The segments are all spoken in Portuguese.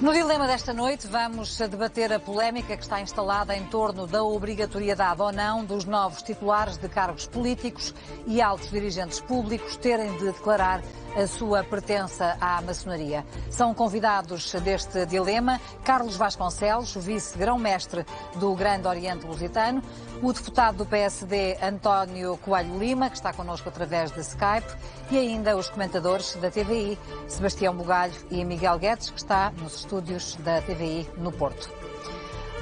No dilema desta noite, vamos debater a polémica que está instalada em torno da obrigatoriedade ou não dos novos titulares de cargos políticos e altos dirigentes públicos terem de declarar a sua pertença à maçonaria. São convidados deste dilema Carlos Vasconcelos, vice-grão-mestre do Grande Oriente Lusitano, o deputado do PSD António Coelho Lima, que está connosco através de Skype, e ainda os comentadores da TVI, Sebastião Bugalho e Miguel Guedes, que está nos estúdios da TVI no Porto.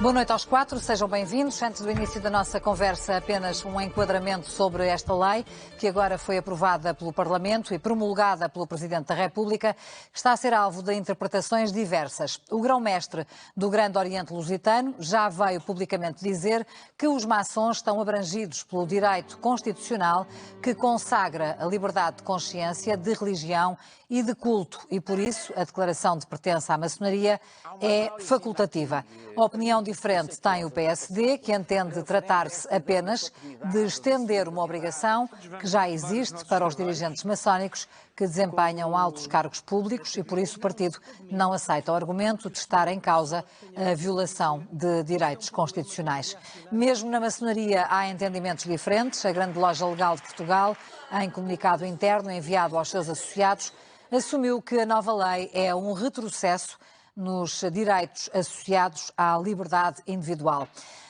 Boa noite aos quatro, sejam bem-vindos. Antes do início da nossa conversa, apenas um enquadramento sobre esta lei, que agora foi aprovada pelo Parlamento e promulgada pelo Presidente da República, que está a ser alvo de interpretações diversas. O grão-mestre do Grande Oriente Lusitano já veio publicamente dizer que os maçons estão abrangidos pelo direito constitucional que consagra a liberdade de consciência, de religião e de culto, e por isso a declaração de pertença à maçonaria é facultativa. A opinião diferente tem o PSD, que entende tratar-se apenas de estender uma obrigação que já existe para os dirigentes maçónicos que desempenham altos cargos públicos, e por isso o partido não aceita o argumento de estar em causa a violação de direitos constitucionais. Mesmo na maçonaria há entendimentos diferentes. A Grande Loja Legal de Portugal, em comunicado interno enviado aos seus associados, assumiu que a nova lei é um retrocesso nos direitos associados à liberdade individual.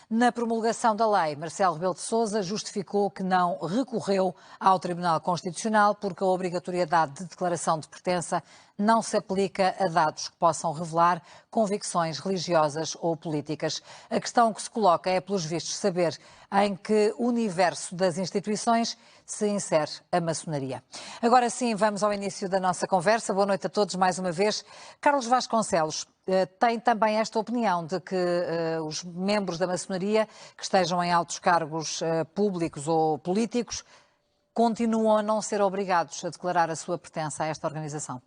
Na promulgação da lei, Marcelo Rebelo de Sousa justificou que não recorreu ao Tribunal Constitucional porque a obrigatoriedade de declaração de pertença não se aplica a dados que possam revelar convicções religiosas ou políticas. A questão que se coloca é, pelos vistos, saber em que universo das instituições se insere a maçonaria. Agora sim, vamos ao início da nossa conversa. Boa noite a todos mais uma vez. Carlos Vasconcelos tem também esta opinião de que os membros da maçonaria que estejam em altos cargos públicos ou políticos continuam a não ser obrigados a declarar a sua pertença a esta organização.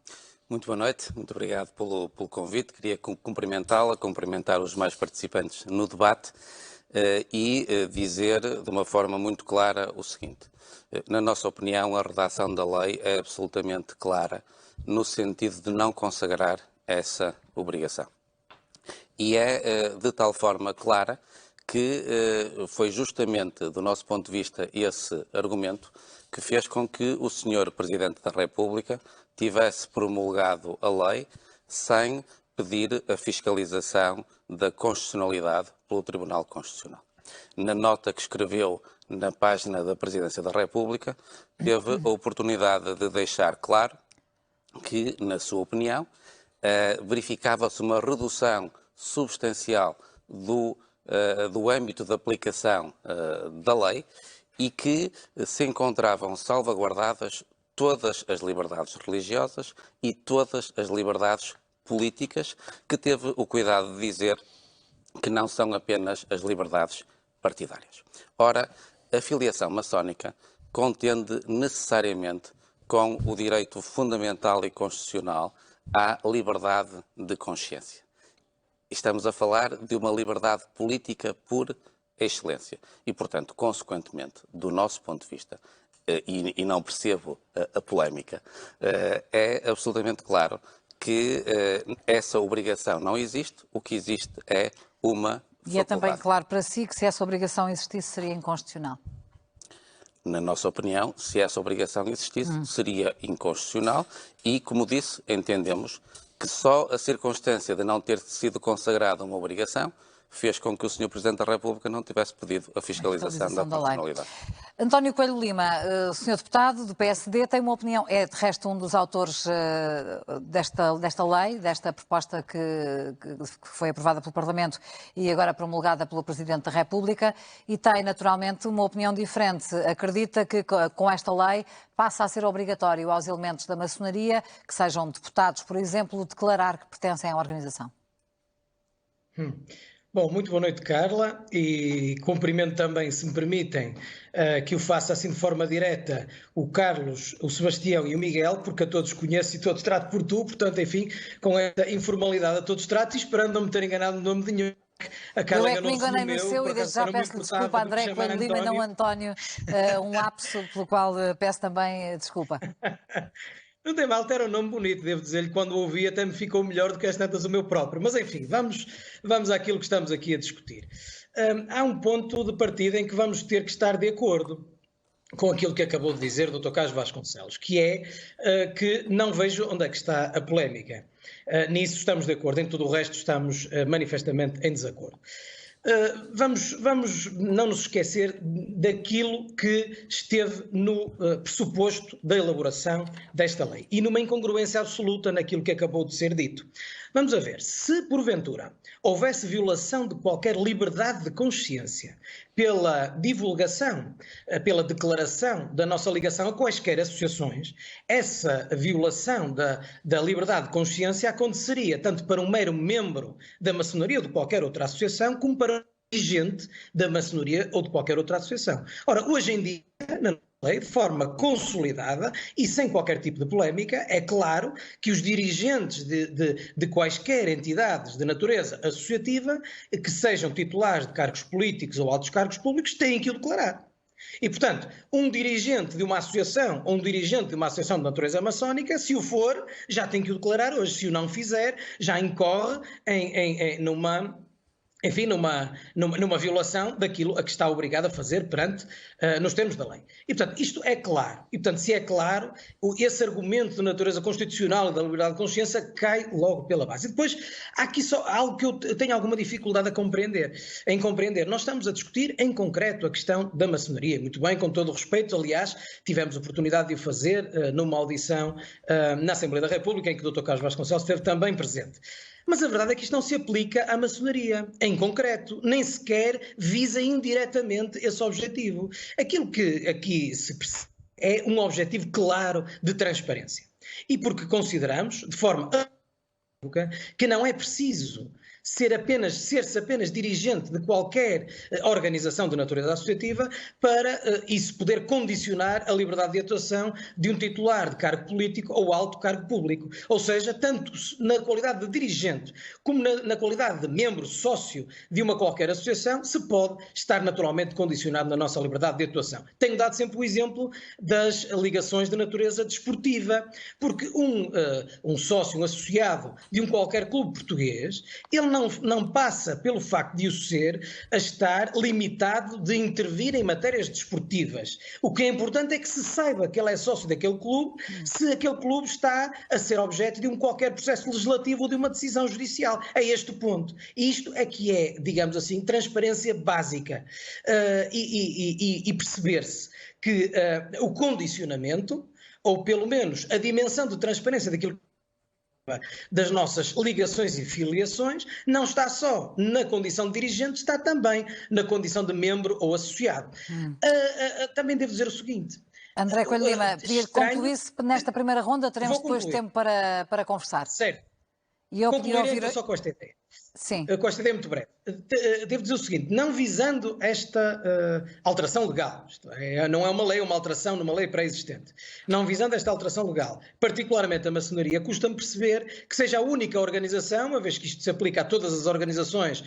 Muito boa noite, muito obrigado pelo convite. Queria cumprimentá-la, cumprimentar os mais participantes no debate e dizer de uma forma muito clara o seguinte. Na nossa opinião, a redação da lei é absolutamente clara no sentido de não consagrar essa obrigação. E é de tal forma clara que foi justamente, do nosso ponto de vista, esse argumento que fez com que o Sr. Presidente da República tivesse promulgado a lei sem pedir a fiscalização da constitucionalidade pelo Tribunal Constitucional. Na nota que escreveu na página da Presidência da República, teve a oportunidade de deixar claro que, na sua opinião, verificava-se uma redução substancial do âmbito de aplicação da lei e que se encontravam salvaguardadas todas as liberdades religiosas e todas as liberdades políticas, que teve o cuidado de dizer que não são apenas as liberdades partidárias. Ora, a filiação maçónica contende necessariamente com o direito fundamental e constitucional à liberdade de consciência. Estamos a falar de uma liberdade política por excelência e, portanto, consequentemente, do nosso ponto de vista, e não percebo a polémica, é absolutamente claro que essa obrigação não existe. O que existe é uma faculdade. E é também claro para si que se essa obrigação existisse seria inconstitucional? Na nossa opinião, se essa obrigação existisse, seria inconstitucional e, como disse, entendemos que só a circunstância de não ter sido consagrada uma obrigação fez com que o Sr. Presidente da República não tivesse pedido a fiscalização da constitucionalidade. António Coelho Lima, o Sr. Deputado do PSD, tem uma opinião, é de resto um dos autores desta lei, desta proposta que foi aprovada pelo Parlamento e agora promulgada pelo Presidente da República, e tem naturalmente uma opinião diferente. Acredita que com esta lei passa a ser obrigatório aos elementos da maçonaria, que sejam deputados, por exemplo, declarar que pertencem à organização? Bom, muito boa noite, Carla, e cumprimento também, se me permitem, que o faça assim de forma direta o Carlos, o Sebastião e o Miguel, porque a todos conheço e todos trato por tu, portanto, enfim, com essa informalidade a todos trato e esperando não me ter enganado no nome de nenhum. A Carla eu é que me enganei no seu e desde já peço desculpa a André Coelho Lima e não António, um lapso pelo qual peço também desculpa. Não tem mal, era um nome bonito, devo dizer-lhe, quando o ouvi até me ficou melhor do que as tantas o meu próprio. Mas enfim, vamos àquilo que estamos aqui a discutir. Há um ponto de partida em que vamos ter que estar de acordo com aquilo que acabou de dizer o Dr. Carlos Vasconcelos, que é que não vejo onde é que está a polémica. Nisso estamos de acordo, em tudo o resto estamos manifestamente em desacordo. Vamos não nos esquecer daquilo que esteve no pressuposto da elaboração desta lei e numa incongruência absoluta naquilo que acabou de ser dito. Vamos a ver, se porventura houvesse violação de qualquer liberdade de consciência pela divulgação, pela declaração da nossa ligação a quaisquer associações, essa violação da liberdade de consciência aconteceria tanto para um mero membro da maçonaria ou de qualquer outra associação, como para um dirigente da maçonaria ou de qualquer outra associação. Ora, hoje em dia, na lei, de forma consolidada e sem qualquer tipo de polémica, é claro que os dirigentes de quaisquer entidades de natureza associativa que sejam titulares de cargos políticos ou altos cargos públicos têm que o declarar. E, portanto, um dirigente de uma associação ou um dirigente de uma associação de natureza maçónica, se o for, já tem que o declarar hoje. Se o não fizer, já incorre numa violação daquilo a que está obrigado a fazer nos termos da lei. E, portanto, isto é claro. E, portanto, se é claro, esse argumento de natureza constitucional e da liberdade de consciência cai logo pela base. E depois, há aqui só algo que eu tenho alguma dificuldade em compreender. Nós estamos a discutir, em concreto, a questão da maçonaria. Muito bem, com todo o respeito. Aliás, tivemos a oportunidade de o fazer numa audição na Assembleia da República, em que o Dr. Carlos Vasconcelos esteve também presente. Mas a verdade é que isto não se aplica à maçonaria, em concreto, nem sequer visa indiretamente esse objetivo. Aquilo que aqui se percebe é um objetivo claro de transparência. E porque consideramos, de forma que não é preciso ser-se apenas dirigente de qualquer organização de natureza associativa para isso poder condicionar a liberdade de atuação de um titular de cargo político ou alto cargo público. Ou seja, tanto na qualidade de dirigente como na qualidade de membro sócio de uma qualquer associação, se pode estar naturalmente condicionado na nossa liberdade de atuação. Tenho dado sempre o exemplo das ligações de natureza desportiva, porque um sócio, um associado de um qualquer clube português, ele não passa pelo facto de o ser a estar limitado de intervir em matérias desportivas. O que é importante é que se saiba que ele é sócio daquele clube, se aquele clube está a ser objeto de um qualquer processo legislativo ou de uma decisão judicial. É este o ponto. E isto é que é, digamos assim, transparência básica. E perceber-se que o condicionamento, ou pelo menos a dimensão de transparência daquilo das nossas ligações e filiações, não está só na condição de dirigente, está também na condição de membro ou associado. Também devo dizer o seguinte. André Coelho Lima, podia concluir-se nesta primeira ronda, teremos depois tempo para conversar. Certo. E eu concluirei então só com esta ideia. Sim. Com esta ideia muito breve. Devo dizer o seguinte, não visando esta alteração legal, isto não é uma lei, é uma alteração numa lei pré-existente, não visando esta alteração legal, particularmente a maçonaria, custa-me perceber que seja a única organização, uma vez que isto se aplica a todas as organizações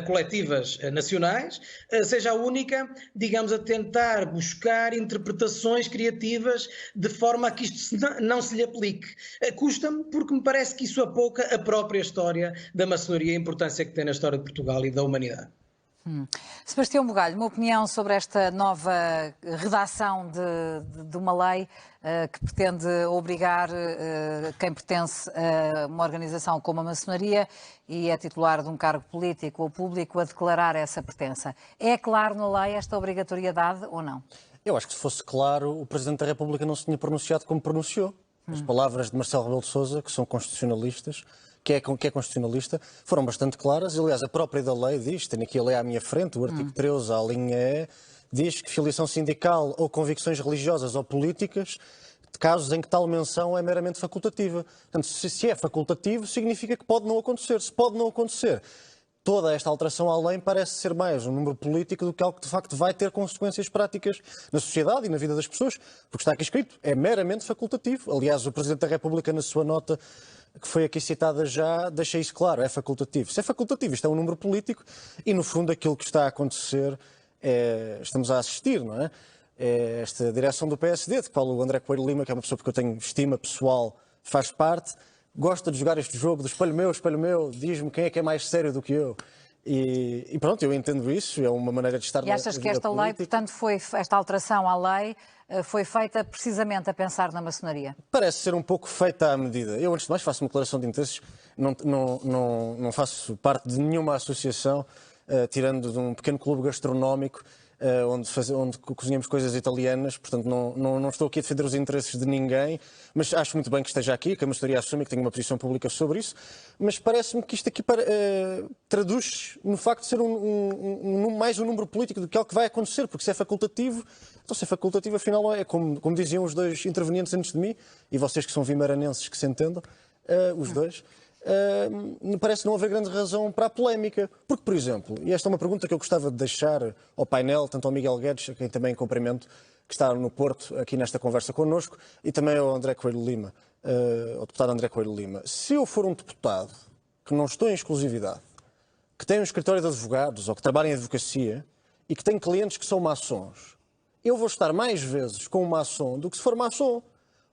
coletivas nacionais, seja a única, digamos, a tentar buscar interpretações criativas de forma a que isto não se lhe aplique. Custa-me porque me parece que isso apouca a própria história da maçonaria e a importância que tem na história de Portugal e da humanidade. Sebastião Bugalho, uma opinião sobre esta nova redação de uma lei que pretende obrigar quem pertence a uma organização como a maçonaria e é titular de um cargo político ou público a declarar essa pertença. É claro na lei esta obrigatoriedade ou não? Eu acho que se fosse claro, o Presidente da República não se tinha pronunciado como pronunciou. As palavras de Marcelo Rebelo de Sousa, que são constitucionalistas, que é constitucionalista, foram bastante claras. Aliás, a própria da lei diz, tenho aqui a lei à minha frente, o artigo 13, a linha E, diz que filiação sindical ou convicções religiosas ou políticas, de casos em que tal menção é meramente facultativa. Portanto, se é facultativo, significa que pode não acontecer. Se pode não acontecer, toda esta alteração à lei parece ser mais um número político do que algo que de facto vai ter consequências práticas na sociedade e na vida das pessoas, porque está aqui escrito, é meramente facultativo. Aliás, o Presidente da República, na sua nota, que foi aqui citada já, deixa isso claro, é facultativo. Se é facultativo, isto é um número político e, no fundo, aquilo que está a acontecer estamos a assistir, não é? é esta direção do PSD, de qual o André Coelho Lima, que é uma pessoa que eu tenho estima pessoal, faz parte, gosta de jogar este jogo do espelho meu, diz-me quem é que é mais sério do que eu. E pronto, eu entendo isso, é uma maneira de estar na vida política. E achas que esta lei, portanto, esta alteração à lei foi feita precisamente a pensar na maçonaria? Parece ser um pouco feita à medida. Eu, antes de mais, faço uma declaração de interesses, não faço parte de nenhuma associação, tirando de um pequeno clube gastronómico, onde cozinhamos coisas italianas, portanto não estou aqui a defender os interesses de ninguém, mas acho muito bem que esteja aqui, que a maçonaria assume que tenha uma posição pública sobre isso, mas parece-me que isto aqui traduz no facto de ser mais um número político do que algo que vai acontecer, porque se é facultativo, então se é facultativo, afinal é como diziam os dois intervenientes antes de mim, e vocês que são vimaranenses que se entendam, os dois, parece não haver grande razão para a polémica. Porque, por exemplo, e esta é uma pergunta que eu gostava de deixar ao painel, tanto ao Miguel Guedes, a quem também cumprimento, que está no Porto, aqui nesta conversa connosco, e também ao André Coelho Lima, ao deputado André Coelho Lima. Se eu for um deputado que não estou em exclusividade, que tem um escritório de advogados ou que trabalha em advocacia e que tem clientes que são maçons, eu vou estar mais vezes com um maçom do que se for maçom.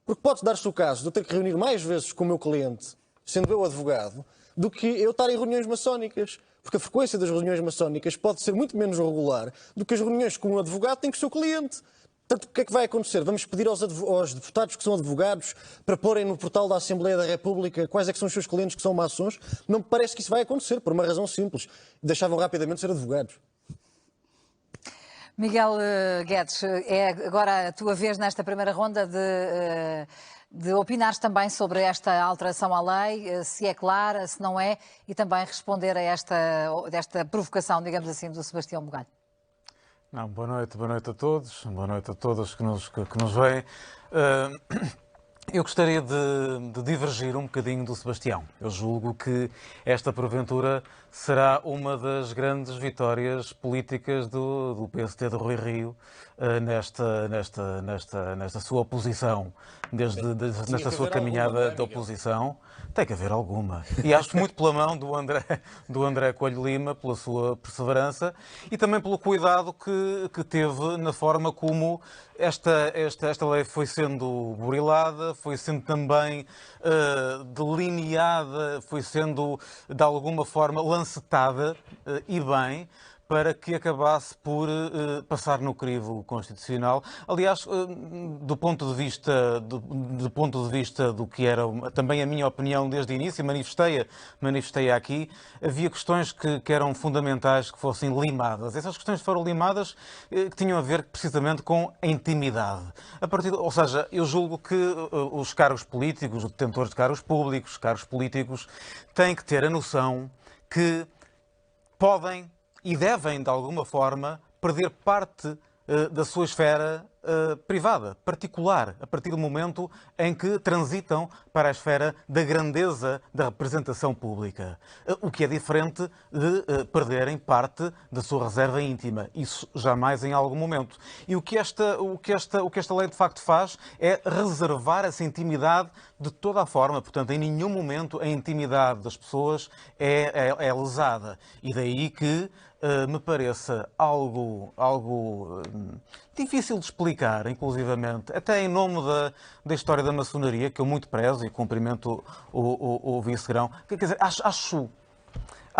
Porque pode dar-se o caso de eu ter que reunir mais vezes com o meu cliente, sendo eu advogado, do que eu estar em reuniões maçónicas. Porque a frequência das reuniões maçónicas pode ser muito menos regular do que as reuniões que um advogado tem com o seu cliente. Portanto, o que é que vai acontecer? Vamos pedir aos deputados que são advogados para porem no portal da Assembleia da República quais é que são os seus clientes que são maçons? Não me parece que isso vai acontecer, por uma razão simples. Deixavam rapidamente de ser advogados. Miguel Guedes, é agora a tua vez nesta primeira ronda de opinares também sobre esta alteração à lei, se é clara, se não é, e também responder a esta provocação, digamos assim, do Sebastião Bugalho. Não, boa noite a todos, boa noite a todos que nos veem. Eu gostaria de divergir um bocadinho do Sebastião. Eu julgo que esta, porventura, será uma das grandes vitórias políticas do PST de Rui Rio nesta sua oposição, nesta sua caminhada de oposição. Tem que haver alguma. E acho muito pela mão do André Coelho Lima, pela sua perseverança e também pelo cuidado que teve na forma como esta lei foi sendo burilada, foi sendo também delineada, foi sendo de alguma forma lancetada e bem, para que acabasse por passar no crivo constitucional. Aliás, do ponto de vista do que era também a minha opinião desde o início, manifestei aqui, havia questões que eram fundamentais que fossem limadas. Essas questões foram limadas que tinham a ver precisamente com a intimidade. Ou seja, eu julgo que os cargos políticos, os detentores de cargos públicos, cargos políticos, têm que ter a noção que podem e devem, de alguma forma, perder parte da sua esfera privada, particular, a partir do momento em que transitam para a esfera da grandeza da representação pública. O que é diferente de perderem parte da sua reserva íntima. Isso jamais em algum momento. E o que esta lei de facto faz é reservar essa intimidade de toda a forma. Portanto, em nenhum momento a intimidade das pessoas é lesada. E daí que me pareça algo difícil de explicar, inclusivamente, até em nome da história da maçonaria, que eu muito prezo e cumprimento o vice-grão. Quer dizer, acho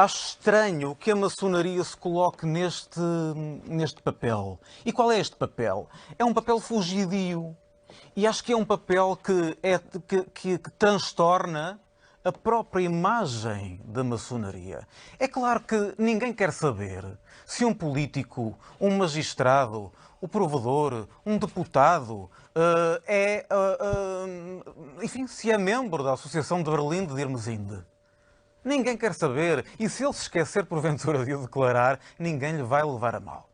estranho que a maçonaria se coloque neste papel. E qual é este papel? É um papel fugidio. E acho que é um papel que transtorna a própria imagem da maçonaria. É claro que ninguém quer saber se um político, um magistrado, o provedor, um deputado, enfim, se é membro da Associação de Berlim de Irmesinde. Ninguém quer saber. E se ele se esquecer, porventura, de o declarar, ninguém lhe vai levar a mal.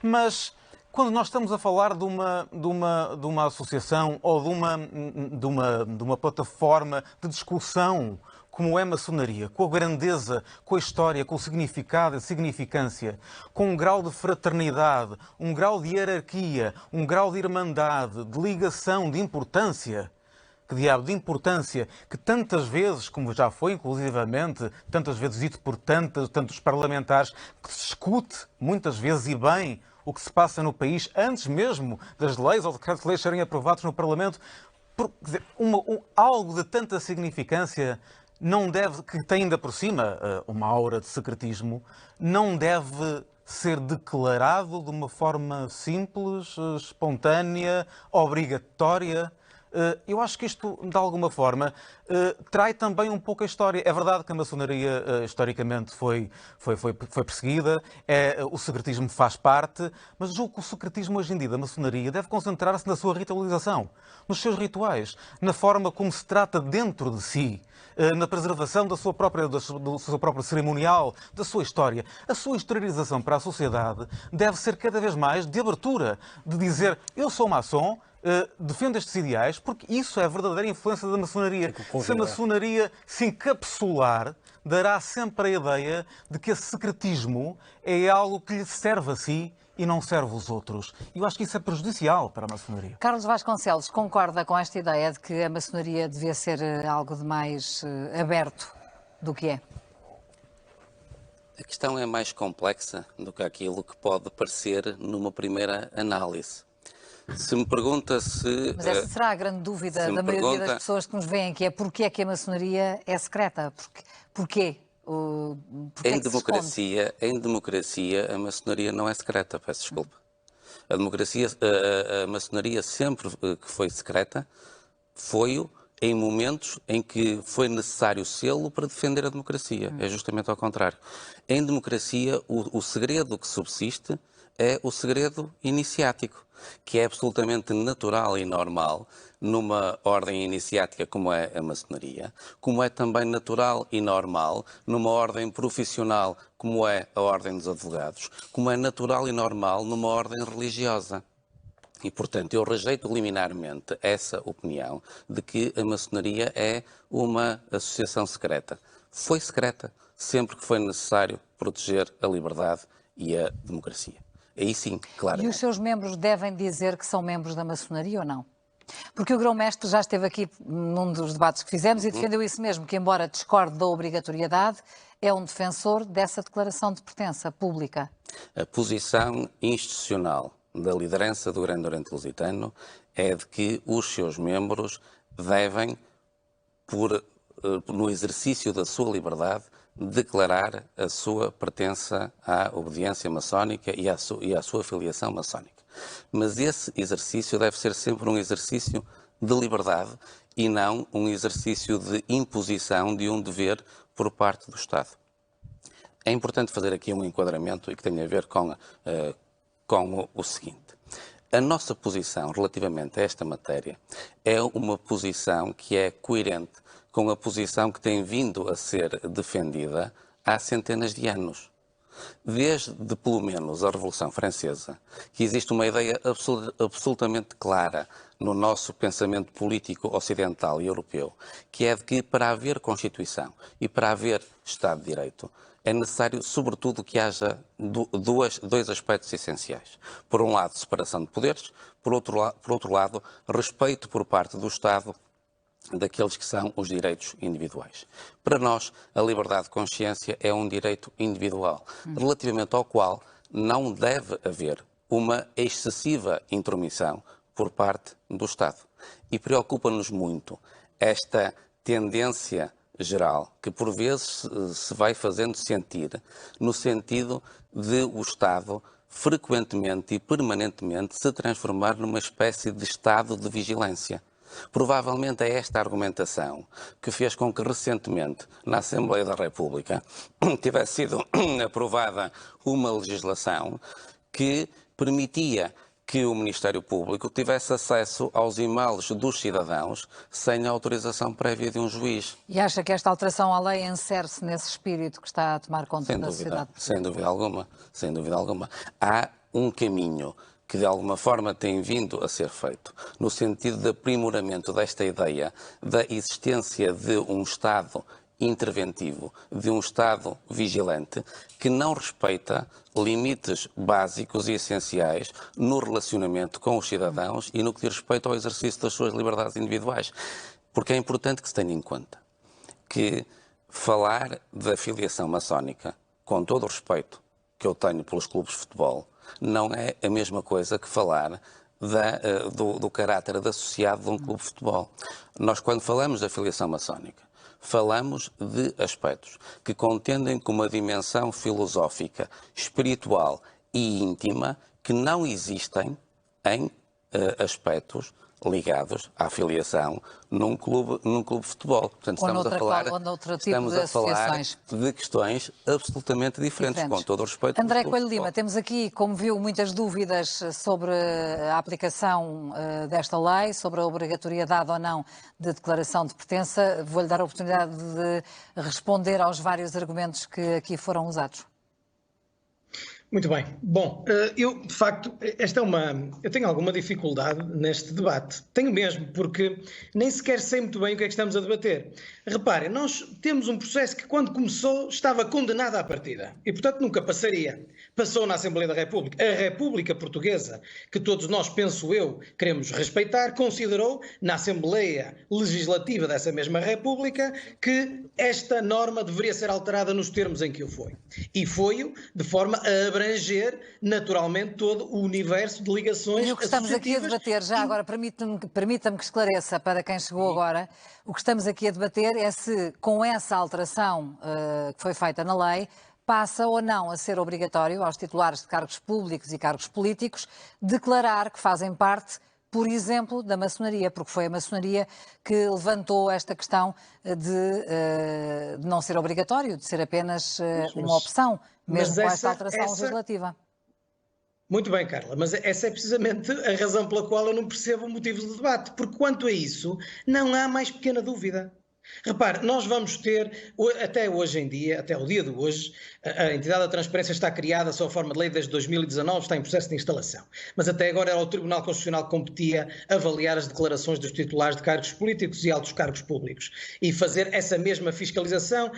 Mas quando nós estamos a falar de uma associação ou de uma plataforma de discussão como é a maçonaria, com a grandeza, com a história, com o significado e significância, com um grau de fraternidade, um grau de hierarquia, um grau de irmandade, de ligação, de importância, que diabo de importância, que tantas vezes, como já foi inclusivamente, tantas vezes dito por tantos parlamentares, que se discute, muitas vezes e bem, o que se passa no país antes mesmo das leis ou decretos-leis serem aprovados no Parlamento. Quer dizer, algo de tanta significância não deve, que tem ainda por cima uma aura de secretismo, não deve ser declarado de uma forma simples, espontânea, obrigatória. Eu acho que isto, de alguma forma, trai também um pouco a história. É verdade que a maçonaria, historicamente, foi perseguida, o secretismo faz parte, mas julgo que o secretismo, hoje em dia, da maçonaria, deve concentrar-se na sua ritualização, nos seus rituais, na forma como se trata dentro de si, na preservação do seu próprio cerimonial, da sua história. A sua exteriorização para a sociedade deve ser cada vez mais de abertura, de dizer, eu sou maçom, defendo estes ideais, porque isso é a verdadeira influência da maçonaria. Se a maçonaria se encapsular, dará sempre a ideia de que esse secretismo é algo que lhe serve a si e não serve os outros. E eu acho que isso é prejudicial para a maçonaria. Carlos Vasconcelos concorda com esta ideia de que a maçonaria devia ser algo de mais aberto do que é? A questão é mais complexa do que aquilo que pode parecer numa primeira análise. Se me pergunta se... Mas essa será a grande dúvida da maioria das pessoas que nos veem, que é porquê é que a maçonaria é secreta? Porquê? Em democracia, a maçonaria não é secreta, peço desculpa. A maçonaria sempre que foi secreta, foi-o em momentos em que foi necessário sê-lo para defender a democracia. É justamente ao contrário. Em democracia, o segredo que subsiste é o segredo iniciático, que é absolutamente natural e normal numa ordem iniciática como é a maçonaria, como é também natural e normal numa ordem profissional como é a ordem dos advogados, como é natural e normal numa ordem religiosa. E, portanto, eu rejeito liminarmente essa opinião de que a maçonaria é uma associação secreta. Foi secreta sempre que foi necessário proteger a liberdade e a democracia. Aí sim, claro. E os seus membros devem dizer que são membros da maçonaria ou não? Porque o Grão-Mestre já esteve aqui num dos debates que fizemos e defendeu isso mesmo, que embora discorde da obrigatoriedade, é um defensor dessa declaração de pertença pública. A posição institucional da liderança do Grande Oriente Lusitano é de que os seus membros devem, no exercício da sua liberdade, declarar a sua pertença à obediência maçónica e à sua filiação maçónica. Mas esse exercício deve ser sempre um exercício de liberdade e não um exercício de imposição de um dever por parte do Estado. É importante fazer aqui um enquadramento e que tem a ver com o seguinte. A nossa posição relativamente a esta matéria é uma posição que é coerente com a posição que tem vindo a ser defendida há centenas de anos. Desde, pelo menos, a Revolução Francesa, que existe uma ideia absolutamente clara no nosso pensamento político ocidental e europeu, que é de que para haver Constituição e para haver Estado de Direito, é necessário, sobretudo, que haja dois aspectos essenciais. Por um lado, separação de poderes, por outro lado, respeito por parte do Estado daqueles que são os direitos individuais. Para nós, a liberdade de consciência é um direito individual, relativamente ao qual não deve haver uma excessiva intromissão por parte do Estado. E preocupa-nos muito esta tendência geral, que por vezes se vai fazendo sentir, no sentido de o Estado frequentemente e permanentemente se transformar numa espécie de estado de vigilância. Provavelmente é esta argumentação que fez com que recentemente, na Assembleia da República, tivesse sido aprovada uma legislação que permitia que o Ministério Público tivesse acesso aos e-mails dos cidadãos sem a autorização prévia de um juiz. E acha que esta alteração à lei insere-se nesse espírito que está a tomar conta da sociedade? Sem dúvida alguma, sem dúvida alguma. Há um caminho que de alguma forma tem vindo a ser feito, no sentido de aprimoramento desta ideia da existência de um Estado interventivo, de um Estado vigilante, que não respeita limites básicos e essenciais no relacionamento com os cidadãos e no que diz respeito ao exercício das suas liberdades individuais. Porque é importante que se tenha em conta que falar da filiação maçónica, com todo o respeito que eu tenho pelos clubes de futebol, não é a mesma coisa que falar do caráter de associado de um clube de futebol. Nós, quando falamos da filiação maçónica, falamos de aspectos que contendem com uma dimensão filosófica, espiritual e íntima que não existem em aspectos ligados à filiação num clube de futebol. Portanto, estamos a falar de questões absolutamente diferentes, com todo o respeito. André Coelho Lima, temos aqui, como viu, muitas dúvidas sobre a aplicação desta lei, sobre a obrigatoriedade ou não de declaração de pertença. Vou-lhe dar a oportunidade de responder aos vários argumentos que aqui foram usados. Muito bem. Bom, eu, de facto, eu tenho alguma dificuldade neste debate. Tenho mesmo, porque nem sequer sei muito bem o que é que estamos a debater. Reparem, nós temos um processo que, quando começou, estava condenado à partida. E, portanto, nunca passaria. Passou na Assembleia da República. A República Portuguesa, que todos nós, penso eu, queremos respeitar, considerou, na Assembleia Legislativa dessa mesma República, que esta norma deveria ser alterada nos termos em que o foi. E foi-o de forma a abranger naturalmente todo o universo de ligações. E o que estamos aqui a debater, já agora, permita-me que esclareça para quem chegou agora, o que estamos aqui a debater é se, com essa alteração que foi feita na lei, passa ou não a ser obrigatório aos titulares de cargos públicos e cargos políticos declarar que fazem parte, por exemplo, da maçonaria, porque foi a maçonaria que levantou esta questão de não ser obrigatório, de ser apenas uma opção, mesmo com esta alteração legislativa. Muito bem, Carla, mas essa é precisamente a razão pela qual eu não percebo o motivo do debate, porque quanto a isso não há mais pequena dúvida. Repare, nós vamos ter, até hoje em dia, até o dia de hoje, a entidade da transparência está criada sob a forma de lei desde 2019, está em processo de instalação. Mas até agora era o Tribunal Constitucional que competia avaliar as declarações dos titulares de cargos políticos e altos cargos públicos e fazer essa mesma fiscalização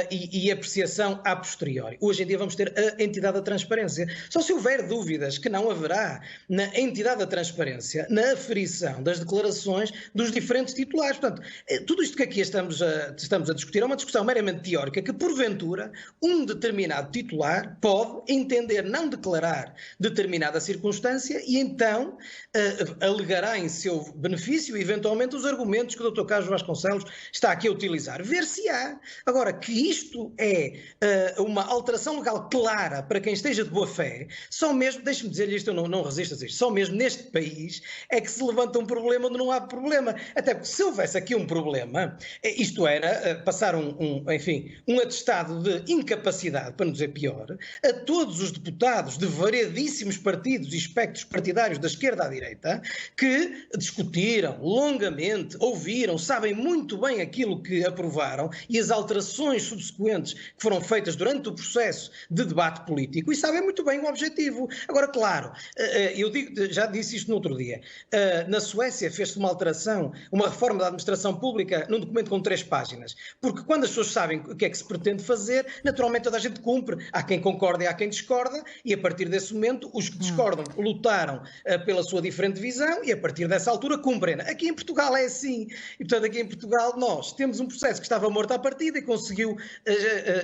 e apreciação a posteriori. Hoje em dia vamos ter a entidade da transparência. Só se houver dúvidas, que não haverá na entidade da transparência, na aferição das declarações dos diferentes titulares. Portanto, tudo isto que aqui estamos a discutir é uma discussão meramente teórica que, porventura, um determinado titular pode entender não declarar determinada circunstância e então alegará em seu benefício, eventualmente, os argumentos que o Dr. Carlos Vasconcelos está aqui a utilizar. Ver-se-á. Agora, que isto é uma alteração legal clara para quem esteja de boa fé, só mesmo, deixe-me dizer-lhe isto, eu não resisto a dizer isto, só mesmo neste país é que se levanta um problema onde não há problema. Até porque se houvesse aqui um problema, isto era passar um atestado de incapacidade, para não dizer pior, a todos os deputados de variadíssimos partidos e espectros partidários da esquerda à direita que discutiram longamente, ouviram, sabem muito bem aquilo que aprovaram e as alterações subsequentes que foram feitas durante o processo de debate político e sabem muito bem o objetivo. Agora, claro, já disse isto no outro dia, na Suécia fez-se uma alteração, uma reforma da administração pública num documento com 3 páginas, porque quando as pessoas sabem o que é que se pretende fazer, naturalmente toda a gente cumpre, há quem concorda e há quem discorda, e a partir desse momento os que discordam lutaram pela sua diferente visão e a partir dessa altura cumprem. Aqui em Portugal é assim, e portanto aqui em Portugal nós temos um processo que estava morto à partida e conseguiu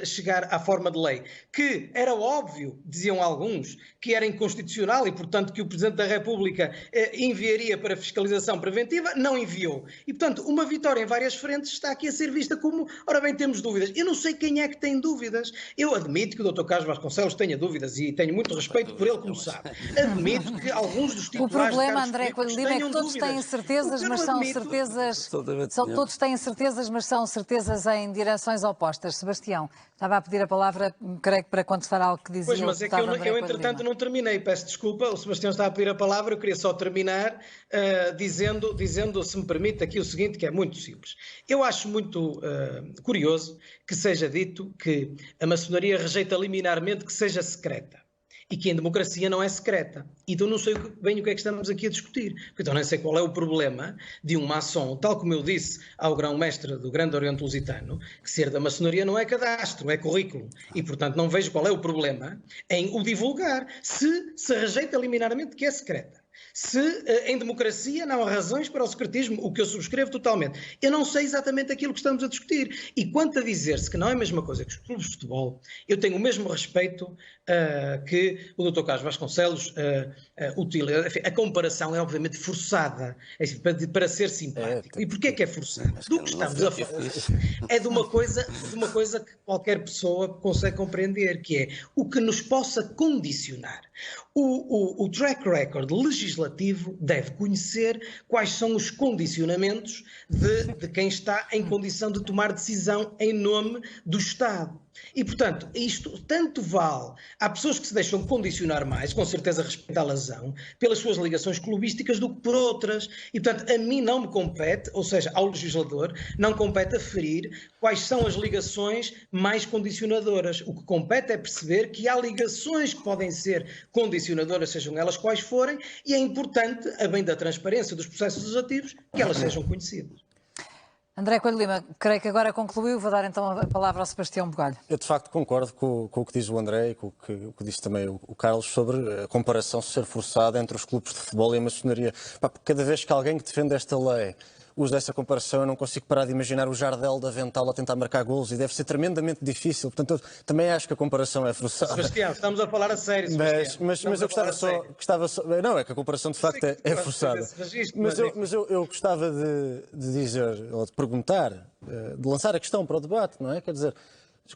chegar à forma de lei, que era óbvio, diziam alguns, que era inconstitucional e portanto que o Presidente da República enviaria para fiscalização preventiva, não enviou. E portanto uma vitória em várias frentes está aqui a ser vista como, ora bem, temos dúvidas. Eu não sei quem é que tem dúvidas. Eu admito que o Dr. Carlos Vasconcelos tenha dúvidas e tenho muito respeito por ele, como sabe. Admito que alguns dos titulares... O problema, André Coelho Lima, é que todos têm certezas, mas são certezas... Todos têm certezas, mas são certezas em direções opostas. Sebastião, estava a pedir a palavra, creio que para contestar algo que dizia. Pois, mas é que eu entretanto não terminei. Peço desculpa, o Sebastião está a pedir a palavra, eu queria só terminar dizendo, se me permite, aqui o seguinte, que é muito simples. Eu acho muito curioso que seja dito que a maçonaria rejeita liminarmente que seja secreta e que em democracia não é secreta. Então não sei bem o que é que estamos aqui a discutir. Então nem sei qual é o problema de um maçom, tal como eu disse ao grão-mestre do Grande Oriente Lusitano, que ser da maçonaria não é cadastro, é currículo. E portanto não vejo qual é o problema em o divulgar, se rejeita liminarmente que é secreta. Se em democracia não há razões para o secretismo, o que eu subscrevo totalmente. Eu não sei exatamente aquilo que estamos a discutir. E quanto a dizer-se que não é a mesma coisa que os clubes de futebol, eu tenho o mesmo respeito que o Dr. Carlos Vasconcelos utiliza. Enfim, a comparação é obviamente forçada, para ser simpático. E porquê é que é forçada? Do que estamos a falar é de uma coisa que qualquer pessoa consegue compreender, que é o que nos possa condicionar. O track record legislativo deve conhecer quais são os condicionamentos de quem está em condição de tomar decisão em nome do Estado. E, portanto, isto tanto vale. Há pessoas que se deixam condicionar mais, com certeza respeitá-las, pelas suas ligações clubísticas do que por outras. E, portanto, a mim não me compete, ou seja, ao legislador, não compete aferir quais são as ligações mais condicionadoras. O que compete é perceber que há ligações que podem ser condicionadoras, sejam elas quais forem, e é importante, a bem da transparência dos processos legislativos, que elas sejam conhecidas. André Coelho Lima, creio que agora concluiu. Vou dar então a palavra ao Sebastião Bugalho. Eu, de facto, concordo com o que diz o André e com o que disse também o Carlos sobre a comparação ser forçada entre os clubes de futebol e a maçonaria. Cada vez que alguém que defende esta lei usa essa comparação, eu não consigo parar de imaginar o Jardel da Avental a tentar marcar golos e deve ser tremendamente difícil. Portanto, eu também acho que a comparação é forçada. Sebastião, estamos a falar a sério, Sebastião. Mas eu gostava só... Não, é que a comparação de facto é forçada. Mas eu gostava de dizer, ou de perguntar, de lançar a questão para o debate, não é? Quer dizer,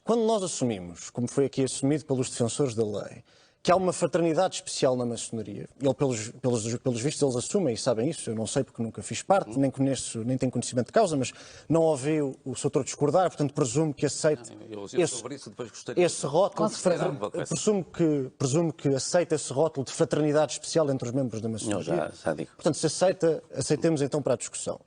quando nós assumimos, como foi aqui assumido pelos defensores da lei, que há uma fraternidade especial na maçonaria. Pelos vistos, eles assumem e sabem isso. Eu não sei porque nunca fiz parte, nem conheço, nem tenho conhecimento de causa, mas não ouvi o Sr. Doutor discordar, portanto presumo que aceite esse rótulo. Presumo que aceite esse rótulo de fraternidade especial entre os membros da maçonaria. Já digo. Portanto, se aceitemos então para a discussão.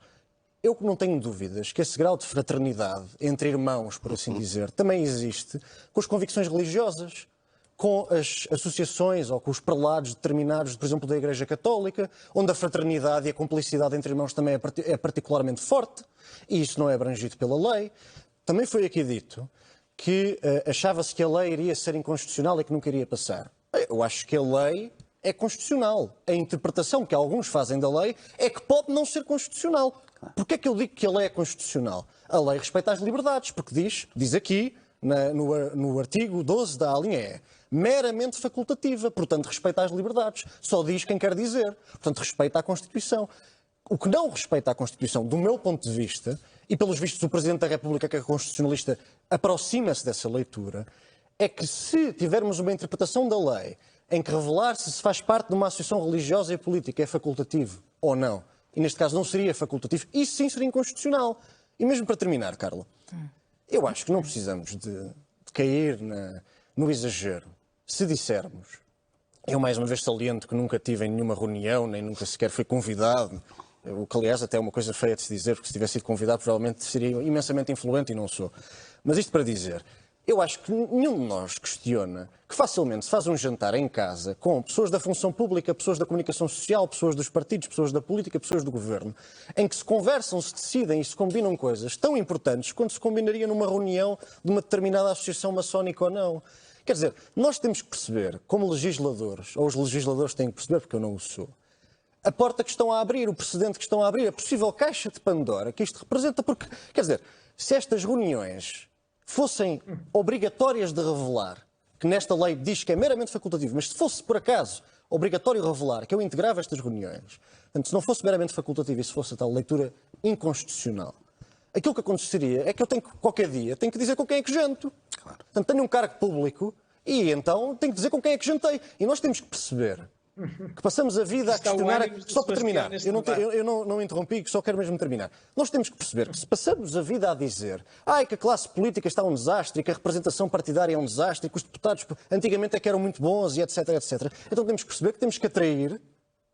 Eu não tenho dúvidas que esse grau de fraternidade entre irmãos, por assim dizer, também existe com as convicções religiosas, com as associações ou com os prelados determinados, por exemplo, da Igreja Católica, onde a fraternidade e a cumplicidade entre irmãos também é particularmente forte, e isso não é abrangido pela lei. Também foi aqui dito que achava-se que a lei iria ser inconstitucional e que nunca iria passar. Eu acho que a lei é constitucional. A interpretação que alguns fazem da lei é que pode não ser constitucional. Porquê é que eu digo que a lei é constitucional? A lei respeita as liberdades, porque diz aqui, no artigo 12 da linha E, meramente facultativa, portanto respeita às liberdades. Só diz quem quer dizer, portanto respeita à Constituição. O que não respeita à Constituição, do meu ponto de vista, e pelos vistos o Presidente da República, que é constitucionalista, aproxima-se dessa leitura, é que se tivermos uma interpretação da lei em que revelar se faz parte de uma associação religiosa e política é facultativo ou não, e neste caso não seria facultativo, isso sim seria inconstitucional. E mesmo para terminar, Carla, eu acho que não precisamos de cair no exagero. Se dissermos, eu mais uma vez saliento que nunca tive em nenhuma reunião, nem nunca sequer fui convidado, o que aliás até é uma coisa feia de se dizer, porque se tivesse sido convidado provavelmente seria imensamente influente e não sou. Mas isto para dizer, eu acho que nenhum de nós questiona que facilmente se faz um jantar em casa com pessoas da função pública, pessoas da comunicação social, pessoas dos partidos, pessoas da política, pessoas do governo, em que se conversam, se decidem e se combinam coisas tão importantes quanto se combinaria numa reunião de uma determinada associação maçónica ou não. Quer dizer, nós temos que perceber, como legisladores, ou os legisladores têm que perceber, porque eu não o sou, a porta que estão a abrir, o precedente que estão a abrir, a possível caixa de Pandora que isto representa, porque, quer dizer, se estas reuniões fossem obrigatórias de revelar, que nesta lei diz que é meramente facultativo, mas se fosse, por acaso, obrigatório revelar que eu integrava estas reuniões, portanto, se não fosse meramente facultativo e se fosse a tal leitura inconstitucional, aquilo que aconteceria é que eu tenho que, qualquer dia, tenho que dizer com quem é que janto. Claro. Portanto, tenho um cargo público e então tenho que dizer com quem é que jantei. E nós temos que perceber que passamos a vida a questionar... Só para terminar, eu não interrompi, só quero mesmo terminar. Nós temos que perceber que se passamos a vida a dizer que a classe política está um desastre, que a representação partidária é um desastre, que os deputados antigamente é que eram muito bons e etc, etc. Então temos que perceber que temos que atrair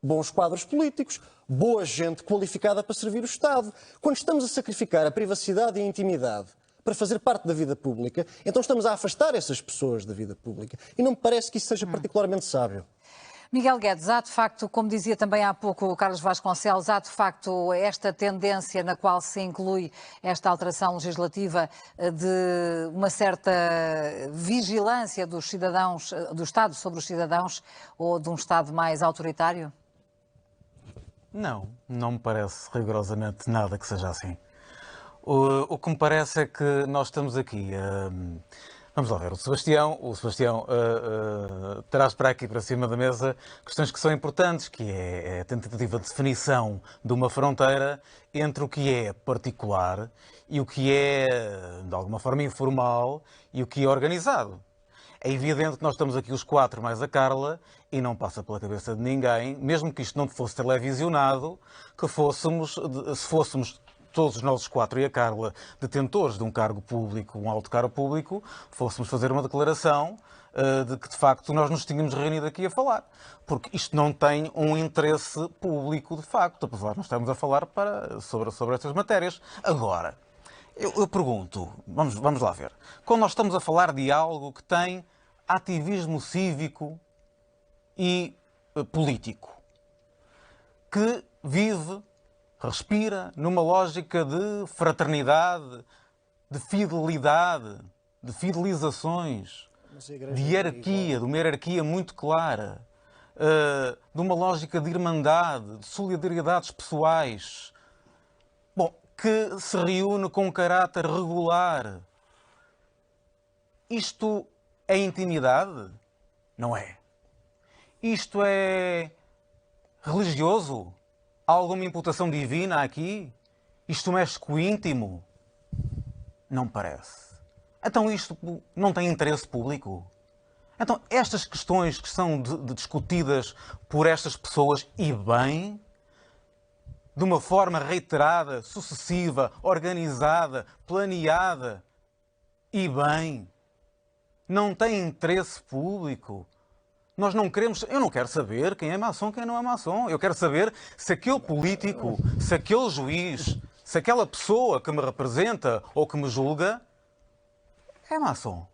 bons quadros políticos, boa gente qualificada para servir o Estado. Quando estamos a sacrificar a privacidade e a intimidade para fazer parte da vida pública, então estamos a afastar essas pessoas da vida pública. E não me parece que isso seja particularmente sábio. Miguel Guedes, há de facto, como dizia também há pouco o Carlos Vasconcelos, há de facto esta tendência na qual se inclui esta alteração legislativa de uma certa vigilância dos cidadãos, do Estado sobre os cidadãos, ou de um Estado mais autoritário? Não me parece rigorosamente nada que seja assim. O que me parece é que nós estamos aqui. Vamos lá ver, o Sebastião traz para aqui, para cima da mesa, questões que são importantes, que é a tentativa de definição de uma fronteira entre o que é particular e o que é, de alguma forma, informal e o que é organizado. É evidente que nós estamos aqui os quatro mais a Carla e não passa pela cabeça de ninguém, mesmo que isto não fosse televisionado, que se fôssemos todos nós os quatro e a Carla detentores de um cargo público, um alto cargo público, fôssemos fazer uma declaração de que, de facto, nós nos tínhamos reunido aqui a falar. Porque isto não tem um interesse público, de facto, apesar de nós estarmos a falar sobre estas matérias. Agora, eu pergunto, vamos lá ver, quando nós estamos a falar de algo que tem ativismo cívico e político, que vive, respira numa lógica de fraternidade, de fidelidade, de fidelizações, de hierarquia, de uma hierarquia muito clara, de uma lógica de irmandade, de solidariedades pessoais, bom, que se reúne com um caráter regular. Isto é intimidade? Não é. Isto é religioso? Há alguma imputação divina aqui? Isto mexe com o íntimo? Não parece. Então isto não tem interesse público? Então estas questões que são discutidas por estas pessoas, e bem, de uma forma reiterada, sucessiva, organizada, planeada, e bem, não têm interesse público? Nós não queremos... Eu não quero saber quem é maçom, quem não é maçom. Eu quero saber se aquele político, se aquele juiz, se aquela pessoa que me representa ou que me julga é maçom.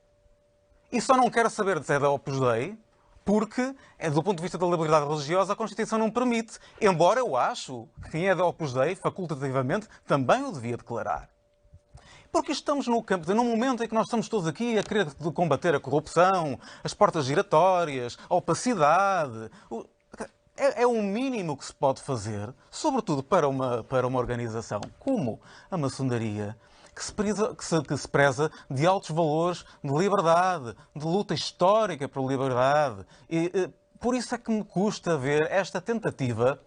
E só não quero saber se é da Opus Dei, porque, do ponto de vista da liberdade religiosa, a Constituição não permite. Embora eu acho que quem é da Opus Dei, facultativamente, também o devia declarar. Porque estamos num momento em que nós estamos todos aqui a querer combater a corrupção, as portas giratórias, a opacidade. É o mínimo que se pode fazer, sobretudo para uma organização como a maçonaria, que se preza de altos valores de liberdade, de luta histórica pela liberdade. E por isso é que me custa ver esta tentativa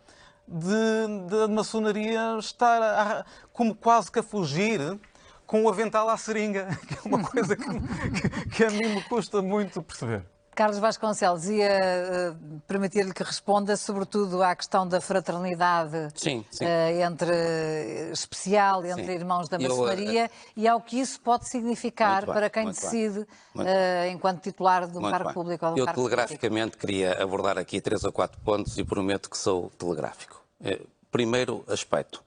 de maçonaria estar como quase que a fugir com o avental à seringa, que é uma coisa que a mim me custa muito perceber. Carlos Vasconcelos, ia permitir-lhe que responda sobretudo à questão da fraternidade especial entre irmãos da maçonaria e ao que isso pode significar para quem decide enquanto titular de um cargo público ou de um cargo político. Eu telegraficamente queria abordar aqui 3 ou 4 pontos e prometo que sou telegráfico. Primeiro aspecto.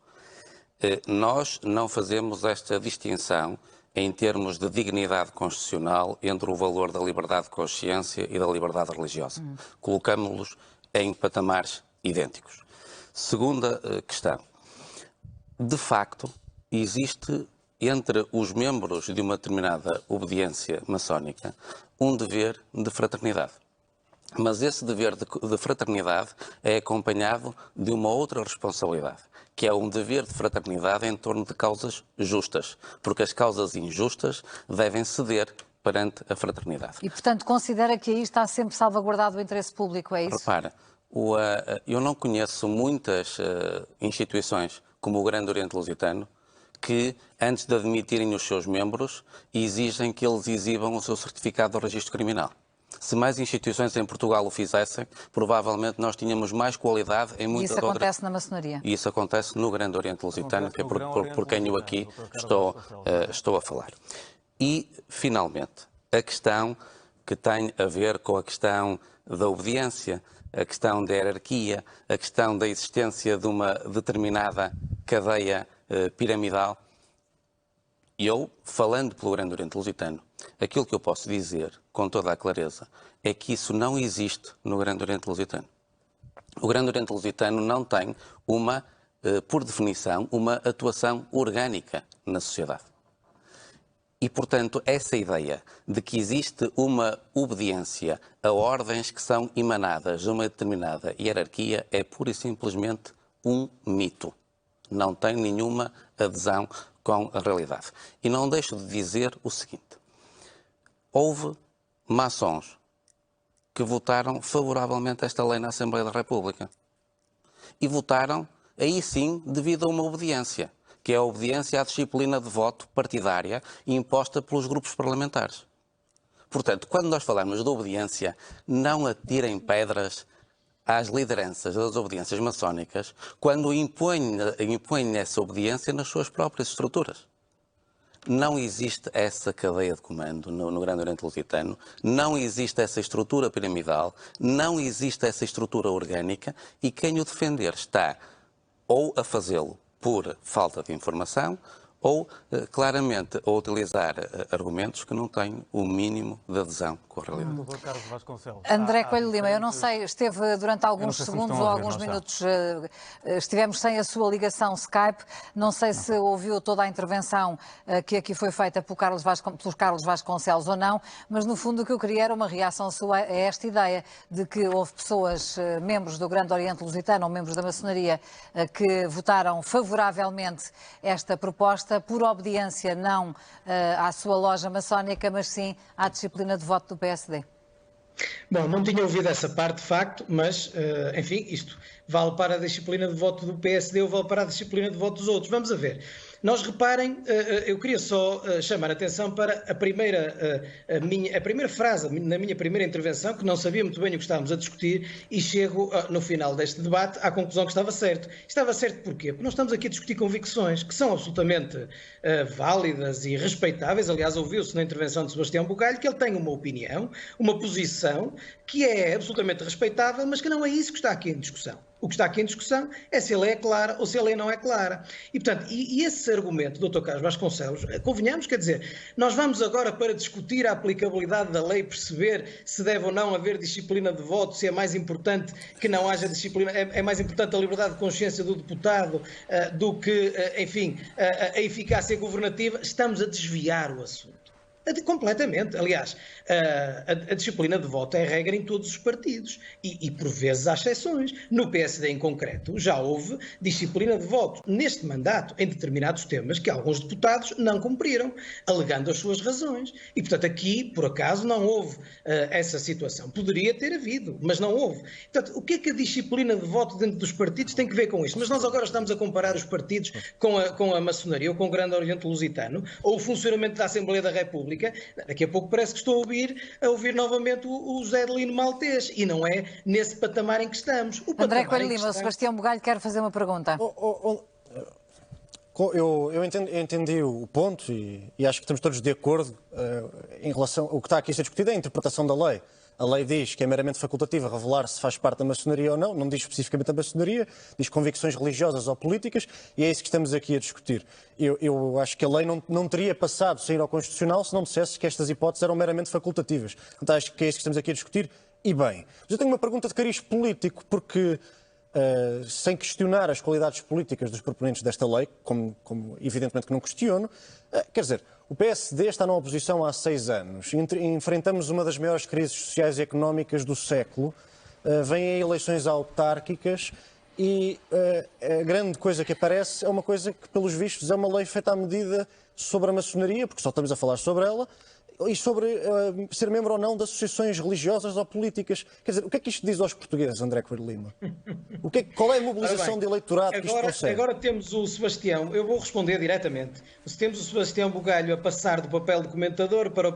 Nós não fazemos esta distinção em termos de dignidade constitucional entre o valor da liberdade de consciência e da liberdade religiosa. Colocamos-los em patamares idênticos. Segunda questão. De facto, existe entre os membros de uma determinada obediência maçónica um dever de fraternidade. Mas esse dever de fraternidade é acompanhado de uma outra responsabilidade, que é um dever de fraternidade em torno de causas justas, porque as causas injustas devem ceder perante a fraternidade. E, portanto, considera que aí está sempre salvaguardado o interesse público, é isso? Repara, eu não conheço muitas instituições como o Grande Oriente Lusitano que, antes de admitirem os seus membros, exigem que eles exibam o seu certificado de registro criminal. Se mais instituições em Portugal o fizessem, provavelmente nós tínhamos mais qualidade em muitas outras... E isso acontece na maçonaria? E isso acontece no Grande Oriente Lusitano, que é por quem eu aqui estou a falar. E, finalmente, a questão que tem a ver com a questão da obediência, a questão da hierarquia, a questão da existência de uma determinada cadeia piramidal. Eu, falando pelo Grande Oriente Lusitano, aquilo que eu posso dizer com toda a clareza é que isso não existe no Grande Oriente Lusitano. O Grande Oriente Lusitano não tem por definição, uma atuação orgânica na sociedade. E, portanto, essa ideia de que existe uma obediência a ordens que são emanadas de uma determinada hierarquia é pura e simplesmente um mito. Não tem nenhuma adesão com a realidade. E não deixo de dizer o seguinte. Houve maçons que votaram favoravelmente a esta lei na Assembleia da República. E votaram, aí sim, devido a uma obediência, que é a obediência à disciplina de voto partidária imposta pelos grupos parlamentares. Portanto, quando nós falamos de obediência, não atirem pedras às lideranças das obediências maçónicas quando impõem essa obediência nas suas próprias estruturas. Não existe essa cadeia de comando no Grande Oriente Lusitano, não existe essa estrutura piramidal, não existe essa estrutura orgânica e quem o defender está ou a fazê-lo por falta de informação ou, claramente, a utilizar argumentos que não têm o mínimo de adesão com a realidade. Doutor Carlos Vasconcelos. André Coelho Lima, eu não sei, esteve durante alguns segundos ou alguns minutos, estivemos sem a sua ligação Skype, não sei se ouviu toda a intervenção que aqui foi feita por Carlos Vasconcelos ou não, mas no fundo o que eu queria era uma reação sua a esta ideia de que houve pessoas, membros do Grande Oriente Lusitano ou membros da maçonaria, que votaram favoravelmente esta proposta por obediência não à sua loja maçónica, mas sim à disciplina de voto do PSD. Bom, não tinha ouvido essa parte, de facto, mas, enfim, isto vale para a disciplina de voto do PSD ou vale para a disciplina de voto dos outros. Vamos a ver. Nós reparem, eu queria só chamar a atenção para a primeira frase na minha primeira intervenção, que não sabia muito bem o que estávamos a discutir e chego no final deste debate à conclusão que estava certo. Estava certo porquê? Porque nós estamos aqui a discutir convicções que são absolutamente válidas e respeitáveis. Aliás, ouviu-se na intervenção de Sebastião Bugalho que ele tem uma opinião, uma posição que é absolutamente respeitável, mas que não é isso que está aqui em discussão. O que está aqui em discussão é se a lei é clara ou se a lei não é clara. E, portanto, esse argumento do Dr. Carlos Vasconcelos, convenhamos, quer dizer, nós vamos agora para discutir a aplicabilidade da lei, perceber se deve ou não haver disciplina de voto, se é mais importante que não haja disciplina, é mais importante a liberdade de consciência do deputado do que, enfim, a eficácia governativa. Estamos a desviar o assunto. Completamente. Aliás, a disciplina de voto é regra em todos os partidos e por vezes há exceções. No PSD em concreto já houve disciplina de voto neste mandato em determinados temas que alguns deputados não cumpriram, alegando as suas razões. E portanto aqui, por acaso, não houve essa situação. Poderia ter havido, mas não houve. Portanto, o que é que a disciplina de voto dentro dos partidos tem que ver com isto? Mas nós agora estamos a comparar os partidos com a maçonaria ou com o Grande Oriente Lusitano ou o funcionamento da Assembleia da República. Daqui a pouco parece que estou a ouvir novamente o Zé de Lino Maltês e não é nesse patamar em que estamos. André Coelho Lima, o Sebastião Bugalho quer fazer uma pergunta. Eu entendi o ponto e acho que estamos todos de acordo em relação ao que está aqui a ser discutido, é a interpretação da lei. A lei diz que é meramente facultativa revelar se faz parte da maçonaria ou não diz especificamente a maçonaria, diz convicções religiosas ou políticas, e é isso que estamos aqui a discutir. Eu acho que a lei não teria passado sem ir ao Constitucional se não dissesse que estas hipóteses eram meramente facultativas. Então acho que é isso que estamos aqui a discutir, e bem. Mas eu tenho uma pergunta de cariz político, porque, sem questionar as qualidades políticas dos proponentes desta lei, como evidentemente que não questiono, quer dizer, o PSD está na oposição há 6 anos, enfrentamos uma das maiores crises sociais e económicas do século, vêm eleições autárquicas e a grande coisa que aparece é uma coisa que, pelos vistos, é uma lei feita à medida sobre a maçonaria, porque só estamos a falar sobre ela, e sobre ser membro ou não de associações religiosas ou políticas. Quer dizer, o que é que isto diz aos portugueses, André Coelho Lima? Qual é a mobilização de eleitorado que isto consegue? Agora temos o Sebastião, eu vou responder diretamente. Temos o Sebastião Bugalho a passar do papel de comentador para o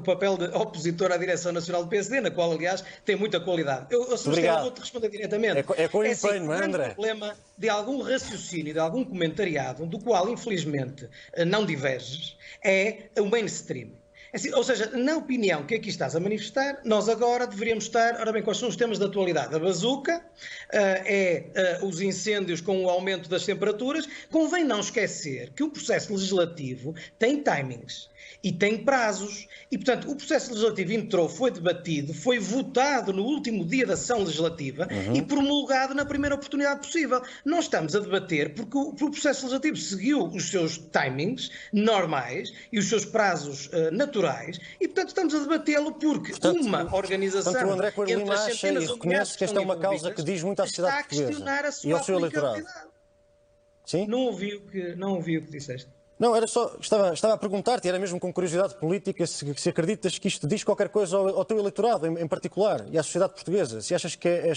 papel de opositor à direção nacional do PSD, na qual, aliás, tem muita qualidade. Sebastião, vou-te responder diretamente. É com empenho, não é, André? O problema de algum raciocínio, de algum comentariado, do qual, infelizmente, não diverges, é o mainstream. Assim, ou seja, na opinião que aqui estás a manifestar, nós agora deveríamos estar... Ora bem, quais são os temas da atualidade? A bazuca, os incêndios com o aumento das temperaturas. Convém não esquecer que o processo legislativo tem timings. e tem prazos. E, portanto, o processo legislativo entrou, foi debatido, foi votado no último dia da sessão legislativa e promulgado na primeira oportunidade possível. Não estamos a debater porque o processo legislativo seguiu os seus timings normais e os seus prazos naturais e, portanto, estamos a debatê-lo porque uma organização... Portanto, o André Coelho entre Lima as acha centenas e de reconhece que esta é uma causa que diz muito à sociedade portuguesa está a questionar a e sua ao seu eleitorado. aplicabilidade. Sim? Não ouvi o que disseste. Não, era só, estava a perguntar-te, era mesmo com curiosidade política, se acreditas que isto diz qualquer coisa ao teu eleitorado em particular e à sociedade portuguesa. Se achas que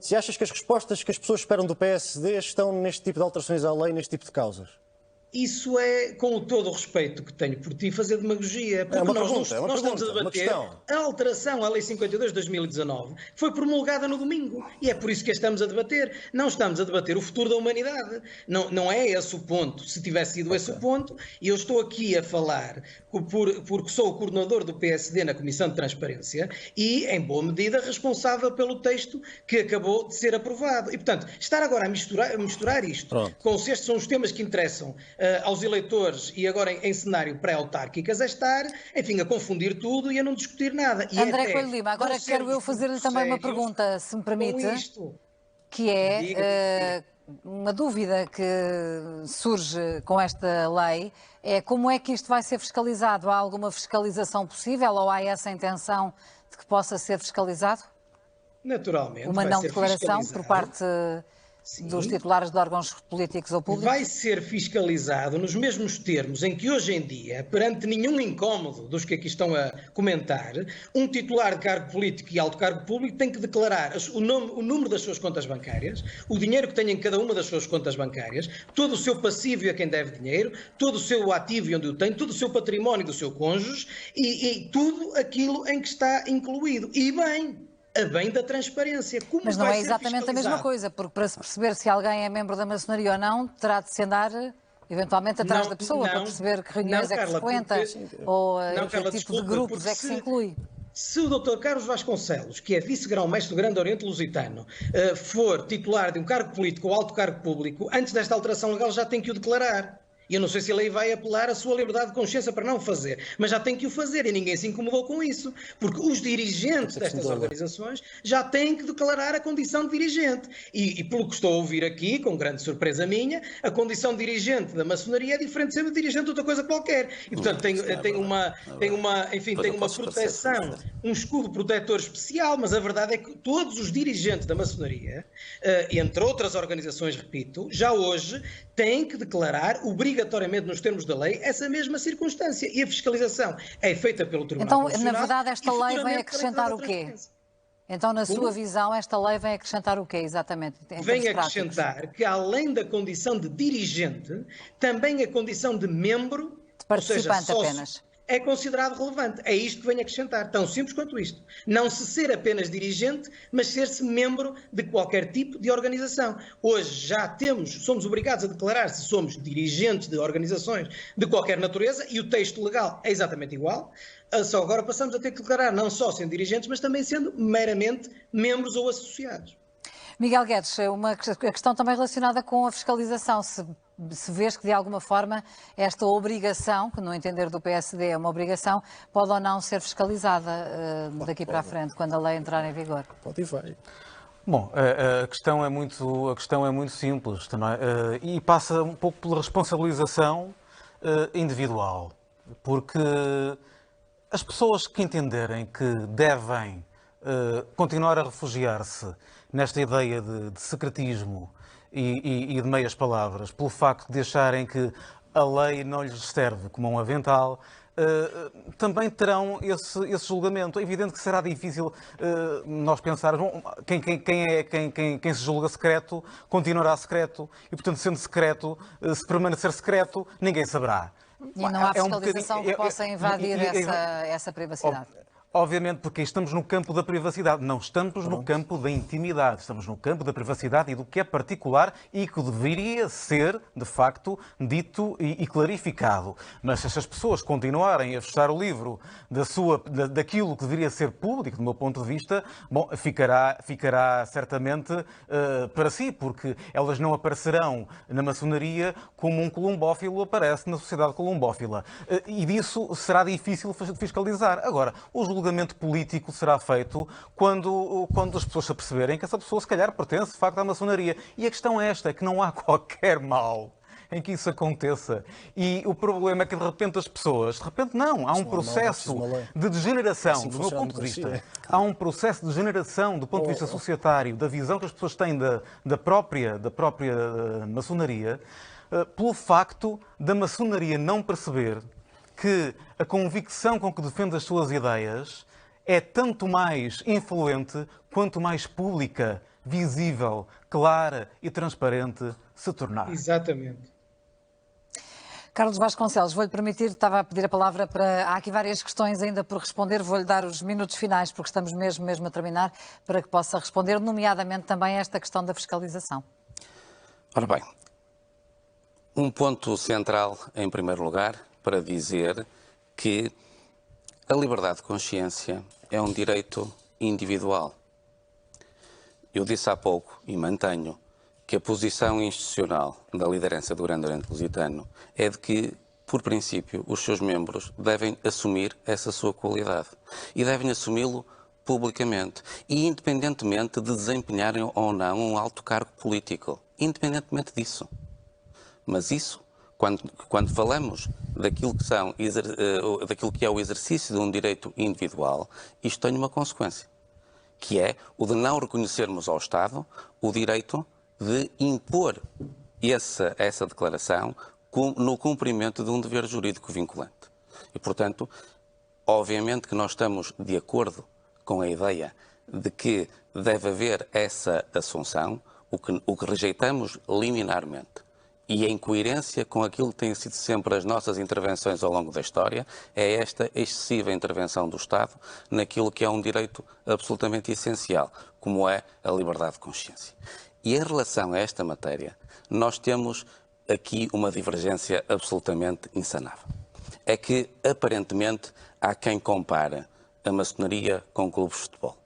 se achas que as respostas que as pessoas esperam do PSD estão neste tipo de alterações à lei, neste tipo de causas? Isso é, com todo o respeito que tenho por ti, fazer demagogia. Porque nós estamos a debater a alteração à Lei 52 de 2019, que foi promulgada no domingo. E é por isso que a estamos a debater. Não estamos a debater o futuro da humanidade. Não é esse o ponto. Se tivesse sido esse o ponto, e eu estou aqui a falar porque sou o coordenador do PSD na Comissão de Transparência e, em boa medida, responsável pelo texto que acabou de ser aprovado. E, portanto, estar agora a misturar isto com se estes são os temas que interessam aos eleitores e agora em cenário pré-autárquicas, é estar, enfim, a confundir tudo e a não discutir nada. E André Coelho Lima, agora quero eu fazer-lhe também uma pergunta, se me permite, que é uma dúvida que surge com esta lei, é como é que isto vai ser fiscalizado? Há alguma fiscalização possível ou há essa intenção de que possa ser fiscalizado? Naturalmente. Uma não declaração por parte dos titulares de órgãos políticos ou públicos? Vai ser fiscalizado nos mesmos termos em que hoje em dia, perante nenhum incómodo dos que aqui estão a comentar, um titular de cargo político e alto cargo público tem que declarar o número das suas contas bancárias, o dinheiro que tem em cada uma das suas contas bancárias, todo o seu passivo e a quem deve dinheiro, todo o seu ativo e onde o tem, todo o seu património do seu cônjuge e tudo aquilo em que está incluído. E bem, a bem da transparência. Mas não é exatamente a mesma coisa, porque para se perceber se alguém é membro da maçonaria ou não, terá de se andar eventualmente atrás da pessoa para perceber que reuniões é que frequenta ou que tipo de grupos é que se inclui. Se o Dr. Carlos Vasconcelos, que é vice-grão-mestre do Grande Oriente Lusitano, for titular de um cargo político ou alto cargo público, antes desta alteração legal já tem que o declarar. E eu não sei se a lei vai apelar à sua liberdade de consciência para não o fazer, mas já tem que o fazer e ninguém se incomodou com isso, porque os dirigentes destas organizações já têm que declarar a condição de dirigente. E pelo que estou a ouvir aqui, com grande surpresa minha, a condição de dirigente da maçonaria é diferente de ser dirigente de outra coisa qualquer. E, portanto, tem uma proteção, um escudo protetor especial, mas a verdade é que todos os dirigentes da maçonaria, entre outras organizações, repito, já hoje têm que declarar obrigatoriamente nos termos da lei essa mesma circunstância. E a fiscalização é feita pelo Tribunal Constitucional. Então, na verdade, esta lei vem acrescentar o quê? Então, na sua visão, esta lei vem acrescentar o quê, exatamente? Vem acrescentar que, além da condição de dirigente, também a condição de membro, de participante, ou seja, apenas, é considerado relevante. É isto que vem acrescentar. Tão simples quanto isto. Não se ser apenas dirigente, mas ser-se membro de qualquer tipo de organização. Hoje já somos obrigados a declarar se somos dirigentes de organizações de qualquer natureza e o texto legal é exatamente igual. Só agora passamos a ter que declarar não só sendo dirigentes, mas também sendo meramente membros ou associados. Miguel Guedes, uma questão também relacionada com a fiscalização. Se vês que, de alguma forma, esta obrigação, que no entender do PSD é uma obrigação, pode ou não ser fiscalizada daqui para a frente, quando a lei entrar em vigor? Pode e vai. Bom, a questão é muito simples também, e passa um pouco pela responsabilização individual, porque as pessoas que entenderem que devem continuar a refugiar-se nesta ideia de secretismo e de meias palavras, pelo facto de acharem que a lei não lhes serve como um avental, também terão esse julgamento. É evidente que será difícil nós pensarmos, bom, quem se julga secreto continuará secreto e, portanto, sendo secreto, se permanecer secreto, ninguém saberá. E não há fiscalização que possa invadir essa privacidade. Obviamente, porque estamos no campo da privacidade, não estamos no campo da intimidade, estamos no campo da privacidade e do que é particular e que deveria ser, de facto, dito e clarificado. Mas se as pessoas continuarem a fechar o livro daquilo que deveria ser público, do meu ponto de vista, bom, ficará certamente para si, porque elas não aparecerão na maçonaria como um columbófilo aparece na sociedade columbófila. E disso será difícil fiscalizar. Agora, o julgamento político será feito quando as pessoas se aperceberem que essa pessoa, se calhar, pertence, de facto, à maçonaria. E a questão é esta, que não há qualquer mal em que isso aconteça. E o problema é que, de repente, as pessoas... De repente, não. Há um processo de degeneração, do meu ponto de vista. Há um processo de degeneração, do ponto de vista societário, da visão que as pessoas têm da própria maçonaria, pelo facto da maçonaria não perceber que a convicção com que defende as suas ideias é tanto mais influente quanto mais pública, visível, clara e transparente se tornar. Exatamente. Carlos Vasconcelos, vou-lhe permitir, estava a pedir a palavra para... Há aqui várias questões ainda por responder, vou-lhe dar os minutos finais, porque estamos mesmo a terminar, para que possa responder, nomeadamente também esta questão da fiscalização. Ora bem, um ponto central, em primeiro lugar, para dizer que a liberdade de consciência é um direito individual. Eu disse há pouco, e mantenho, que a posição institucional da liderança do Grande Oriente Lusitano é de que, por princípio, os seus membros devem assumir essa sua qualidade e devem assumi-lo publicamente e independentemente de desempenharem ou não um alto cargo político, independentemente disso. Mas isso, quando falamos daquilo que é o exercício de um direito individual, isto tem uma consequência, que é o de não reconhecermos ao Estado o direito de impor essa declaração no cumprimento de um dever jurídico vinculante. E, portanto, obviamente que nós estamos de acordo com a ideia de que deve haver essa assunção, o que rejeitamos liminarmente. E em coerência com aquilo que têm sido sempre as nossas intervenções ao longo da história, é esta excessiva intervenção do Estado naquilo que é um direito absolutamente essencial, como é a liberdade de consciência. E em relação a esta matéria, nós temos aqui uma divergência absolutamente insanável. É que, aparentemente, há quem compara a maçonaria com clubes de futebol.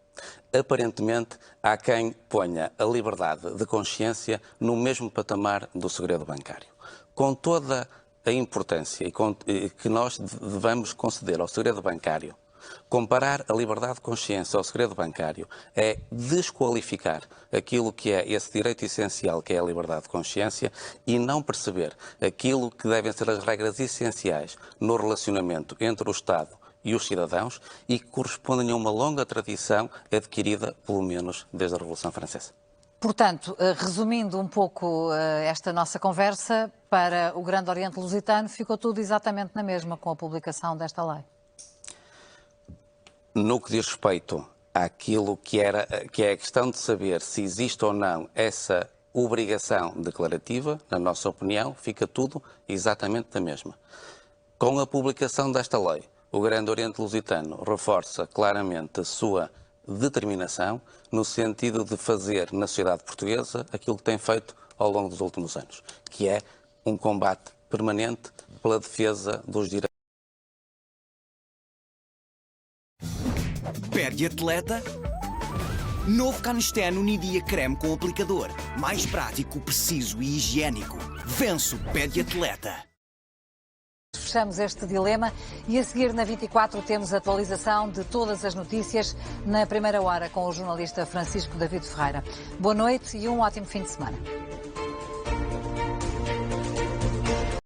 Aparentemente, há quem ponha a liberdade de consciência no mesmo patamar do segredo bancário. Com toda a importância que nós devemos conceder ao segredo bancário, comparar a liberdade de consciência ao segredo bancário é desqualificar aquilo que é esse direito essencial, que é a liberdade de consciência, e não perceber aquilo que devem ser as regras essenciais no relacionamento entre o Estado e os cidadãos e que correspondem a uma longa tradição adquirida, pelo menos, desde a Revolução Francesa. Portanto, resumindo um pouco esta nossa conversa, para o Grande Oriente Lusitano ficou tudo exatamente na mesma com a publicação desta lei. No que diz respeito àquilo que é a questão de saber se existe ou não essa obrigação declarativa, na nossa opinião, fica tudo exatamente na mesma. Com a publicação desta lei, o Grande Oriente Lusitano reforça claramente a sua determinação no sentido de fazer na sociedade portuguesa aquilo que tem feito ao longo dos últimos anos, que é um combate permanente pela defesa dos direitos. Pede atleta? Novo Canisteno Nidia Creme com aplicador. Mais prático, preciso e higiênico. Vence o Pede atleta. Fechamos este dilema e a seguir na 24 temos a atualização de todas as notícias na primeira hora com o jornalista Francisco David Ferreira. Boa noite e um ótimo fim de semana.